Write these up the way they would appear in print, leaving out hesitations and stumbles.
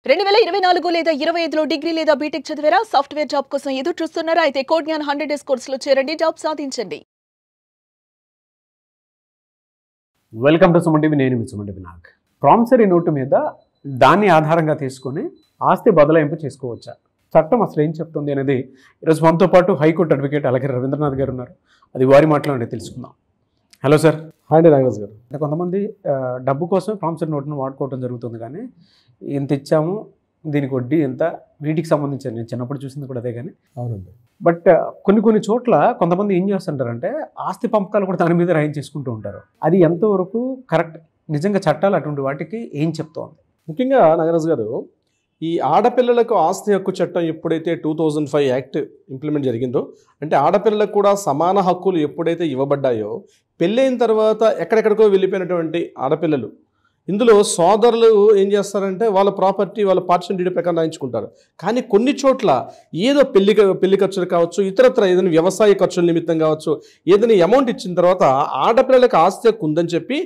2024 లేదా 25లో డిగ్రీ లేదా బీటెక్ చదివారా? సాఫ్ట్వేర్ జాబ్ కోసం ఎదురు చూస్తున్నారా? అయితే కోడ్ జ్ఞాన్ 100 డేస్ కోర్సులో చేరండి, జాబ్ సాధించండి. Welcome to Suman TV. నేను మీ సుమన్ టీవీ. నాకు ప్రామిసరీ నోటు మీద దాన్ని ఆధారంగా తీసుకొని ఆస్తి బదలాయింపు చేసుకోవచ్చా, చట్టం అసలు ఏం చెప్తుంది అనేది ఈరోజు మనతో పాటు హైకోర్టు అడ్వకేట్ అలాగే రవీంద్రనాథ్ గారు ఉన్నారు. అది వారి మాటలోనే తెలుసుకుందాం. Hello sir. హాయ్ అండి నాగరాజ్ గారు. అంటే కొంతమంది డబ్బు కోసం ప్రామిసరీ నోటును వాడుకోవడం జరుగుతుంది, కానీ ఇంత ఇచ్చాము దీనికి వడ్డీ ఎంత, వీటికి సంబంధించి నేను చిన్నప్పుడు చూసింది కూడా అదే. కానీ అవునండి, బట్ కొన్ని చోట్ల కొంతమంది ఏం చేస్తుంటారంటే ఆస్తి పంపకాలు కూడా దాని మీద రాయించేసుకుంటూ ఉంటారు. అది ఎంతవరకు కరెక్ట్? నిజంగా చట్టాలు అటువంటి వాటికి ఏం చెప్తోంది? ముఖ్యంగా నాగరాజ్ గారు, ఈ ఆడపిల్లలకు ఆస్తి హక్కు చట్టం ఎప్పుడైతే 2005 యాక్ట్ ఇంప్లిమెంట్ జరిగిందో, అంటే ఆడపిల్లలకు కూడా సమాన హక్కులు ఎప్పుడైతే ఇవ్వబడ్డాయో, పెళ్ళైన తర్వాత ఎక్కడెక్కడికో వెళ్ళిపోయినటువంటి ఆడపిల్లలు, ఇందులో సోదరులు ఏం చేస్తారంటే వాళ్ళ ప్రాపర్టీ వాళ్ళ పార్టిషన్ డీడ్ ప్రకారం రాయించుకుంటారు. కానీ కొన్ని చోట్ల ఏదో పెళ్లి ఖర్చులు కావచ్చు, ఇతరత్ర ఏదైనా వ్యవసాయ ఖర్చుల నిమిత్తం కావచ్చు, ఏదైనా అమౌంట్ ఇచ్చిన తర్వాత ఆడపిల్లలకు ఆస్తి హక్కు ఉందని చెప్పి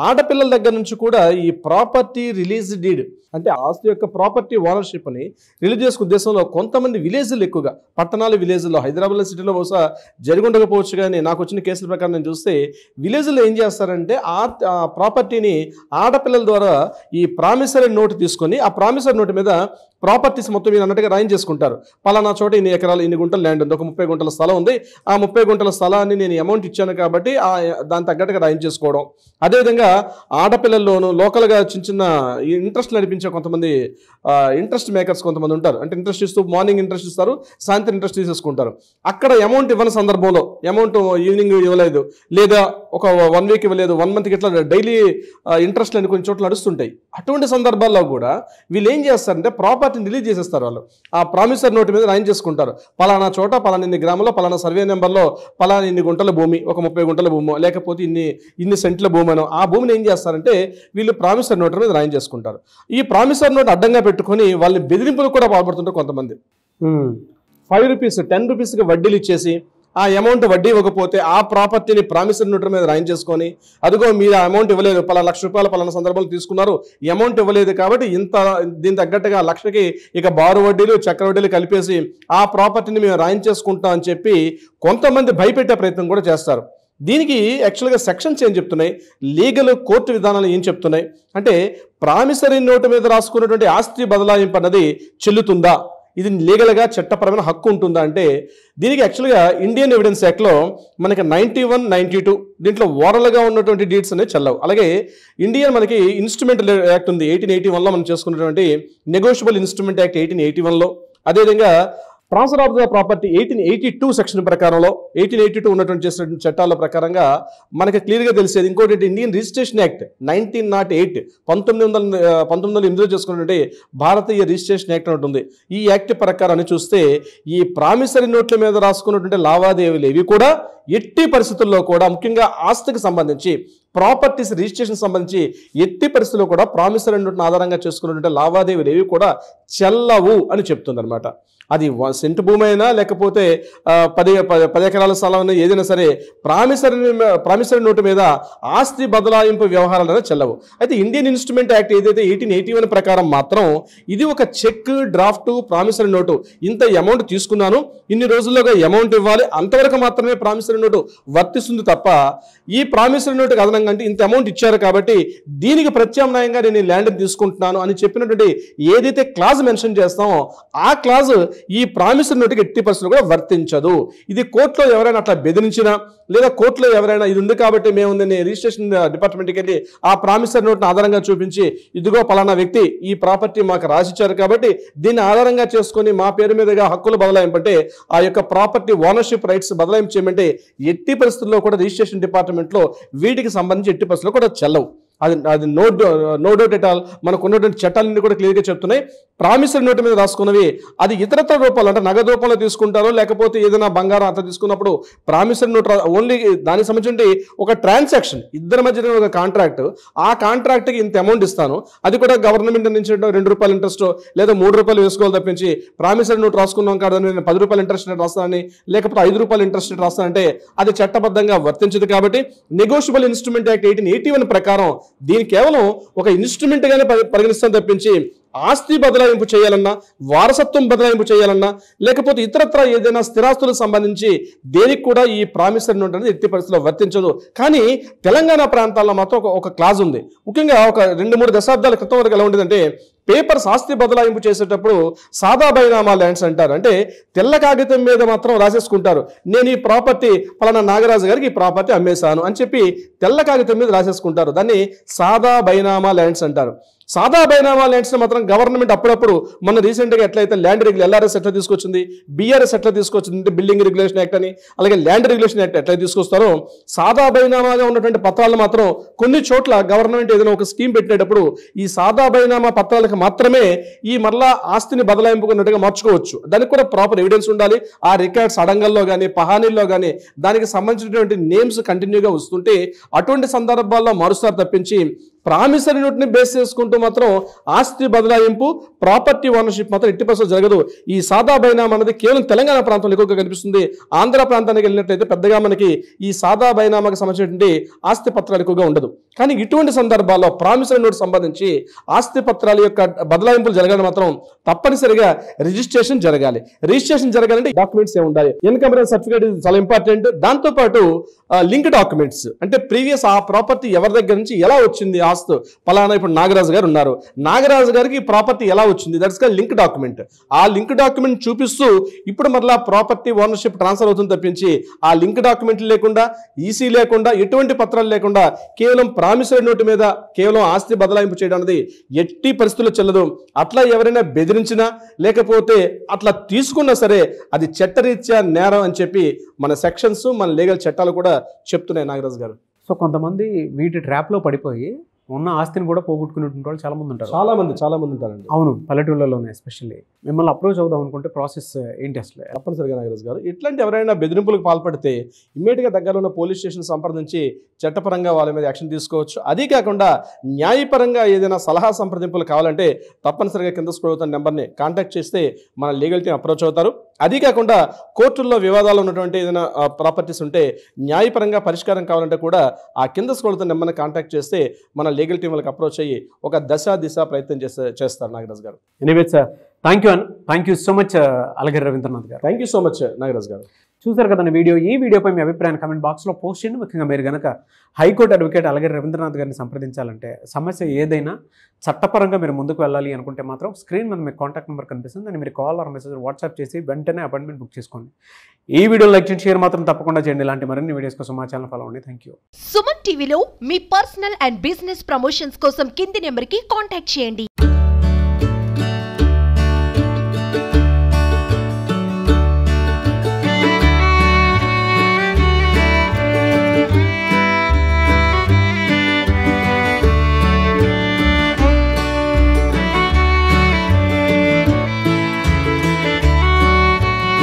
ఆడపిల్లల దగ్గర నుంచి కూడా ఈ ప్రాపర్టీ రిలీజ్ డీడ్, అంటే ఆస్తి యొక్క ప్రాపర్టీ ఓనర్షిప్ని రిలీజ్ చేసుకునే ఉద్దేశంలో కొంతమంది విలేజ్లు, ఎక్కువగా పట్టణాలు విలేజ్లో, హైదరాబాద్ సిటీలో బహుశా జరిగి ఉండకపోవచ్చు, కానీ నాకు వచ్చిన కేసుల ప్రకారం నేను చూస్తే విలేజ్లో ఏం చేస్తారంటే ఆ ప్రాపర్టీని ఆడపిల్లల ద్వారా ఈ ప్రామిసరీ నోటు తీసుకొని ఆ ప్రామిసరీ నోటు మీద ప్రాపర్టీస్ మొత్తం మీరు అన్నట్టుగా రాయిన్ చేసుకుంటారు. పలానా చోట ఇన్ని ఎకరాలు, ఇన్ని గుంటల ల్యాండ్ ఉంది, ఒక 30 గుంటల స్థలం ఉంది, ఆ 30 గుంటల స్థలాన్ని నేను అమౌంట్ ఇచ్చాను కాబట్టి దాని తగ్గట్టుగా రాయిన్ చేసుకోవడం. అదేవిధంగా ఆడపిల్లల్లోనూ లోకల్గా చిన్న ఇంట్రెస్ట్ నడిపించే కొంతమంది ఇంట్రెస్ట్ మేకర్స్ కొంతమంది ఉంటారు. అంటే ఇంట్రెస్ట్ ఇస్తూ మార్నింగ్ ఇంట్రెస్ట్ ఇస్తారు, సాయంత్రం ఇంట్రెస్ట్ తీసేసుకుంటారు. అక్కడ అమౌంట్ ఇవ్వని సందర్భంలో, అమౌంట్ ఈవినింగ్ ఇవ్వలేదు లేదా ఒక 1 వీక్ ఇవ్వలేదు, 1 మంత్కి ఇట్లా డైలీ ఇంట్రెస్ట్ అని కొన్ని చోట్ల నడుస్తుంటాయి. అటువంటి సందర్భాల్లో కూడా వీళ్ళు ఏం చేస్తారంటే ప్రాపర్టీని రిలీజ్ చేసేస్తారు. వాళ్ళు ఆ ప్రామిసరీ నోటు మీద రాయిన్ చేసుకుంటారు. పలానా చోట పలానా ఇన్ని గ్రామంలో పలానా సర్వే నెంబర్లో పలానా ఇన్ని గుంటల భూమి, ఒక 30 గుంటల భూమి, లేకపోతే ఇన్ని సెంట్ల భూమి అనో, ఆ భూమిని ఏం చేస్తారంటే వీళ్ళు ప్రామిసరీ నోటు మీద రాయిన్ చేసుకుంటారు. ఈ ప్రామిసరీ నోటు అడ్డంగా పెట్టుకొని వాళ్ళని బెదిరింపులు కూడా పాల్పడుతుంటారు కొంతమంది. 5 రూపీస్ 10 రూపీస్కి వడ్డీలు ఇచ్చేసి ఆ అమౌంట్ వడ్డీ ఇవ్వకపోతే ఆ ప్రాపర్టీని ప్రామిసరీ నోటు మీద రాయిన్ చేసుకొని, అదిగో మీరు అమౌంట్ ఇవ్వలేదు, పలానా ₹1,00,000 పలానా సందర్భంలో తీసుకున్నారు, అమౌంట్ ఇవ్వలేదు కాబట్టి దీని తగ్గట్టుగా లక్షకి ఇక బారు వడ్డీలు చక్ర వడ్డీలు కలిపేసి ఆ ప్రాపర్టీని మేము రాయిన్ చేసుకుంటాం అని చెప్పి కొంతమంది భయపెట్టే ప్రయత్నం కూడా చేస్తారు. దీనికి యాక్చువల్గా సెక్షన్స్ ఏం చెప్తున్నాయి, లీగల్ కోర్టు విధానాలు ఏం చెప్తున్నాయి అంటే, ప్రామిసరీ నోటు మీద రాసుకున్నటువంటి ఆస్తి బదలాయింపు అన్నది చెల్లుతుందా, ఇది లీగల్గా చట్టపరమైన హక్కు ఉంటుందా అంటే, దీనికి యాక్చువల్గా ఇండియన్ ఎవిడెన్స్ యాక్ట్లో మనకి 91, 92 దీంట్లో ఓరల్గా ఉన్నటువంటి డీడ్స్ అనేవి చెల్లవు. అలాగే ఇండియన్ మనకి ఇన్స్ట్రుమెంట్ యాక్ట్ ఉంది 1881లో మనం చేసుకున్నటువంటి నెగోషియబుల్ ఇన్స్ట్రుమెంట్ యాక్ట్ 1881లో. అదేవిధంగా transfer of the property 1882 section ప్రకారంలో 1882 ఉన్నటువంటి చేసినటువంటి చట్టాల ప్రకారంగా మనకి క్లియర్గా తెలిసేది. ఇంకోటి ఇండియన్ రిజిస్ట్రేషన్ యాక్ట్ 1908 1908 చేసుకున్నటువంటి భారతీయ రిజిస్ట్రేషన్ యాక్ట్ ఒకటి ఉంది. ఈ యాక్ట్ ప్రకారాన్ని చూస్తే ఈ ప్రామిసరీ నోట్ల మీద రాసుకున్నటువంటి లావాదేవీలు ఇవి కూడా ఎట్టి పరిస్థితుల్లో కూడా, ముఖ్యంగా ఆస్తికి సంబంధించి ప్రాపర్టీస్ రిజిస్ట్రేషన్ సంబంధించి ఎట్టి పరిస్థితుల్లో కూడా ప్రామిసరీ నోట్ను ఆధారంగా చేసుకున్నటువంటి లావాదేవీలు ఏవి కూడా చెల్లవు అని చెప్తుంది అనమాట. అది సెంటు భూమి అయినా లేకపోతే 10 ఎకరాల స్థలం అయినా ఏదైనా సరే ప్రామిసరీ నోటు మీద ఆస్తి బదలాయింపు వ్యవహారాలు చెల్లవు. అయితే ఇండియన్ ఇన్స్ట్రుమెంట్ యాక్ట్ ఏదైతే 1881 ప్రకారం మాత్రం ఇది ఒక చెక్, డ్రాఫ్ట్, ప్రామిసరీ నోటు, ఇంత అమౌంట్ తీసుకున్నాను, ఇన్ని రోజుల్లోగా అమౌంట్ ఇవ్వాలి, అంతవరకు మాత్రమే ప్రామిసరీ నోటు వర్తిస్తుంది తప్ప ఈ ప్రామిసరీ నోటుకి అదనంగా అంటే ఇంత అమౌంట్ ఇచ్చారు కాబట్టి దీనికి ప్రత్యామ్నాయంగా నేను ఈ ల్యాండ్ తీసుకుంటున్నాను అని చెప్పినటువంటి ఏదైతే క్లాజ్ మెన్షన్ చేస్తామో ఆ క్లాజ్ ఈ ప్రామిసరీ నోటుకి ఎట్టి పరిస్థితుల్లో కూడా వర్తించదు. ఇది కోర్టులో ఎవరైనా అట్లా బెదిరించినా లేదా కోర్టులో ఎవరైనా ఇది ఉంది కాబట్టి మేము రిజిస్ట్రేషన్ డిపార్ట్మెంట్కి వెళ్ళి ఆ ప్రామిసరీ నోట్ను ఆధారంగా చూపించి, ఇదిగో పలానా వ్యక్తి ఈ ప్రాపర్టీ మాకు రాసిచ్చారు కాబట్టి దీన్ని ఆధారంగా చేసుకొని మా పేరు మీదుగా హక్కులు బదలాయింపంటే, ఆ యొక్క ప్రాపర్టీ ఓనర్షిప్ రైట్స్ బదలాయింపు చేయమంటే ఎట్టి పరిస్థితుల్లో కూడా రిజిస్ట్రేషన్ డిపార్ట్మెంట్లో వీటికి సంబంధించి ఎట్టి పరిస్థితుల్లో కూడా చెల్లవు. అది నో డౌట్ ఎట్ ఆల్. మనకు ఉన్నటువంటి చట్టాలన్నీ కూడా క్లియర్గా చెప్తున్నాయి. ప్రామిసరీ నోటు మీద రాసుకున్నవి అది ఇతరత్ర రూపాలు, అంటే నగదు రూపంలో తీసుకుంటారో లేకపోతే ఏదైనా బంగారం అంతా తీసుకున్నప్పుడు ప్రామిసరీ నోట్ ఓన్లీ దానికి సంబంధించి ఒక ట్రాన్సాక్షన్, ఇద్దరి మధ్య ఒక కాంట్రాక్ట్, ఆ కాంట్రాక్ట్కి ఇంత అమౌంట్ ఇస్తాను, అది కూడా గవర్నమెంట్ నుంచి ₹2 ఇంట్రెస్ట్ లేదా ₹3 వేసుకోవాలి తప్పించి ప్రామిసరీ నోట్ రాసుకున్నాం కాదు నేను ₹10 ఇంట్రెస్ట్ రేట్ రాస్తానని లేకపోతే ₹5 ఇంట్రెస్ట్ రేట్ రాస్తానంటే అది చట్టబద్ధంగా వర్తించదు. కాబట్టి నెగోషియబుల్ ఇన్స్ట్రుమెంట్ యాక్ట్ 1881 ప్రకారం దీని కేవలం ఒక ఇన్స్ట్రుమెంట్ గానే పరిగణిస్తాం తప్పించి ఆస్తి బదలాయింపు చేయాలన్నా, వారసత్వం బదలాయింపు చేయాలన్నా, లేకపోతే ఇతరత్ర ఏదైనా స్థిరాస్తులకు సంబంధించి దేనికి కూడా ఈ ప్రామిసరీ నోట్ అనేది ఎట్టి పరిస్థితుల్లో వర్తించదు. కానీ తెలంగాణ ప్రాంతాల్లో మాత్రం ఒక క్లాజ్ ఉంది. ముఖ్యంగా ఒక 2-3 దశాబ్దాల క్రితం వరకు ఎలా ఉండేదంటే, పేపర్స్ ఆస్తి బదలాయింపు చేసేటప్పుడు సాదా బైనామా ల్యాండ్స్ అంటారు. అంటే తెల్ల కాగితం మీద మాత్రం రాసేసుకుంటారు, నేను ఈ ప్రాపర్టీ పలానా నాగరాజు గారికి ఈ ప్రాపర్టీ అమ్మేశాను అని చెప్పి తెల్ల కాగితం మీద రాసేసుకుంటారు. దాన్ని సాదా బైనామా ల్యాండ్స్ అంటారు. సాదా బైనామా ల్యాండ్స్ మాత్రం గవర్నమెంట్ అప్పుడప్పుడు మొన్న రీసెంట్గా ఎట్లయితే ల్యాండ్ ఎల్ఆర్ఎస్ ఎట్లా తీసుకొచ్చింది, బిఆర్ఎస్ ఎట్లా తీసుకొచ్చింది, బిల్డింగ్ రెగ్యులేషన్ యాక్ట్ అని, అలాగే ల్యాండ్ రెగ్యులేషన్ యాక్ట్ ఎట్లా తీసుకొస్తారో సాదా బైనామాగా ఉన్నటువంటి పత్రాలను మాత్రం కొన్ని చోట్ల గవర్నమెంట్ ఏదైనా ఒక స్కీమ్ పెట్టేటప్పుడు ఈ సాదా బైనామా పత్రాలకు మాత్రమే ఈ మరలా ఆస్తిని బదలాయింపుకున్నట్టుగా మార్చుకోవచ్చు. దానికి కూడా ప్రాపర్ ఎవిడెన్స్ ఉండాలి. ఆ రికార్డ్స్ అడంగల్లో కానీ పహానీల్లో కానీ దానికి సంబంధించినటువంటి నేమ్స్ కంటిన్యూగా వస్తుంటే అటువంటి సందర్భాల్లో మారుస్తారు తప్పించి ప్రామిసరీ నోట్ని బేస్ చేసుకుంటూ మాత్రం ఆస్తి బదలాయింపు, ప్రాపర్టీ ఓనర్షిప్ మాత్రం ఎట్టి పరిస్థితుల్లో జరగదు. ఈ సాదా బైనామా అనేది కేవలం తెలంగాణ ప్రాంతంలో ఎక్కువగా కనిపిస్తుంది. ఆంధ్ర ప్రాంతానికి వెళ్ళినట్లయితే పెద్దగా మనకి ఈ సాదా బైనామాకి సంబంధించినటువంటి ఆస్తి పత్రాలు ఎక్కువగా ఉండదు. కానీ ఇటువంటి సందర్భాల్లో ప్రామిసరీ నోట్ సంబంధించి ఆస్తి పత్రాల యొక్క బదలాయింపులు జరగాలి మాత్రం తప్పనిసరిగా రిజిస్ట్రేషన్ జరగాలి. రిజిస్ట్రేషన్ జరగాలంటే డాక్యుమెంట్స్ ఏ ఉండాలి. ఇన్కమ్ సర్టిఫికేట్ చాలా ఇంపార్టెంట్. దాంతోపాటు లింక్ డాక్యుమెంట్స్ అంటే ప్రీవియస్ ఆ ప్రాపర్టీ ఎవరి దగ్గర నుంచి ఎలా వచ్చింది, ఆస్తు పలానా ఇప్పుడు నాగరాజు గారు ఉన్నారు, నాగరాజు గారికి ఈ ప్రాపర్టీ ఎలా వచ్చింది, దట్స్ కాల్డ్ లింక్ డాక్యుమెంట్. ఆ లింక్ డాక్యుమెంట్ చూపిస్తూ ఇప్పుడు మరలా ప్రాపర్టీ ఓనర్షిప్ ట్రాన్స్ఫర్ అవుతుంది తప్పించి ఆ లింక్ డాక్యుమెంట్ లేకుండా, ఈసీ లేకుండా, ఎటువంటి పత్రాలు లేకుండా కేవలం ప్రామిసరీ నోటు మీద కేవలం ఆస్తి బదలాయింపు చేయడం అనేది ఎట్టి పరిస్థితుల్లో చెల్లదు. అట్లా ఎవరైనా బెదిరించినా లేకపోతే అట్లా తీసుకున్నా సరే అది చట్టరీత్యా నేరం అని చెప్పి మన సెక్షన్స్, మన లీగల్ చట్టాలు కూడా చెప్తున్నాయి నాగరాజు గారు. సో కొంతమంది వీటి ట్రాప్లో పడిపోయి ఉన్న ఆస్తిని కూడా పోగొట్టుకునేటువంటి వాళ్ళు చాలా మంది ఉంటారు. చాలా మంది ఉంటారండి. అవును, పల్లెటూళ్ళలోనే ఎస్పెషల్లీ. మిమ్మల్ని అప్రోచ్ అవుదాం అనుకుంటే ప్రాసెస్ ఏంటి అసలు? తప్పనిసరిగా నాగరాజు గారు ఇట్లాంటి ఎవరైనా బెదిరింపులకు పాల్పడితే ఇమ్మీడియట్గా దగ్గరలో ఉన్న పోలీస్ స్టేషన్ సంప్రదించి చట్టపరంగా వాళ్ళ మీద యాక్షన్ తీసుకోవచ్చు. అదీ కాకుండా న్యాయపరంగా ఏదైనా సలహా సంప్రదింపులు కావాలంటే తప్పనిసరిగా కింద స్క్రోల్ అవుతున్న నెంబర్ని కాంటాక్ట్ చేస్తే మన లీగల్ టీం అప్రోచ్ అవుతారు. అదీ కాకుండా కోర్టుల్లో వివాదాలు ఉన్నటువంటి ఏదైనా ప్రాపర్టీస్ ఉంటే న్యాయపరంగా పరిష్కారం కావాలంటే కూడా ఆ కింద స్క్రోల్ అవుతున్న నెంబర్ని కాంటాక్ట్ చేస్తే మన లీగల్ టీం వాళ్ళకి అప్రోచ్ అయ్యి ఒక దిశ ప్రయత్నం చేస్తారు నాగరాజు గారు. Anyways sir, thank you so much Alagiri Ravindranath గారు. Thank you so much Nagaraju గారు. చూసారు కదండి వీడియో. ఈ వీడియోపై మీ అభిప్రాయాన్ని కామెంట్ బాక్స్లో పోస్ట్ చేయండి. ముఖ్యంగా మీరు కనుక హైకోర్టు అడ్వకేట్ అలగిరి రవీంద్రనాథ్ గారిని సంప్రదించాలంటే, సమస్య ఏదైనా చట్టపరంగా మీరు ముందుకు వెళ్ళాలి అనుకుంటే మాత్రం స్క్రీన్ మీద మీకు కాంటాక్ట్ నెంబర్ కనిపిస్తుంది. దాన్ని మీరు కాల్ ఆర్ మెసేజ్ వాట్సాప్ చేసి వెంటనే అపాయింట్మెంట్ బుక్ చేసుకోండి. ఈ వీడియో లైక్ చేసి షేర్ మాత్రం తప్పకుండా చేయండి. ఇలాంటి మరిన్ని వీడియోస్ కోసం మా ఛానల్ ఫాలో అవ్వండి. Thank you. సుమన్ టీవీలో మీ పర్సనల్ అండ్ బిజినెస్ ప్రమోషన్స్ కోసం కింది నెంబర్కి కాంటాక్ట్ చేయండి.